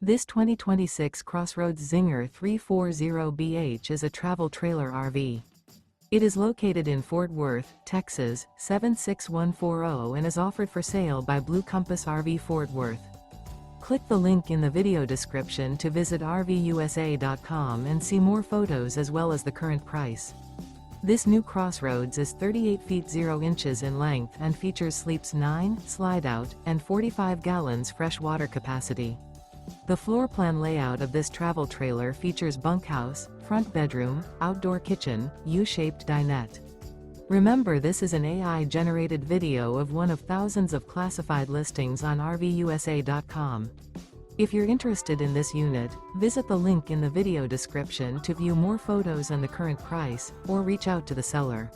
This 2026 CrossRoads Zinger 340BH is a travel trailer RV. It is located in Fort Worth, Texas, 76140 and is offered for sale by Blue Compass RV Fort Worth. Click the link in the video description to visit RVUSA.com and see more photos as well as the current price. This new CrossRoads is 38 feet 0 inches in length and features sleeps 9, slide-out, and 45 gallons fresh water capacity. The floor plan layout of this travel trailer features bunkhouse, front bedroom, outdoor kitchen, U-shaped dinette. Remember, this is an AI-generated video of one of thousands of classified listings on RVUSA.com. If you're interested in this unit, visit the link in the video description to view more photos and the current price, or reach out to the seller.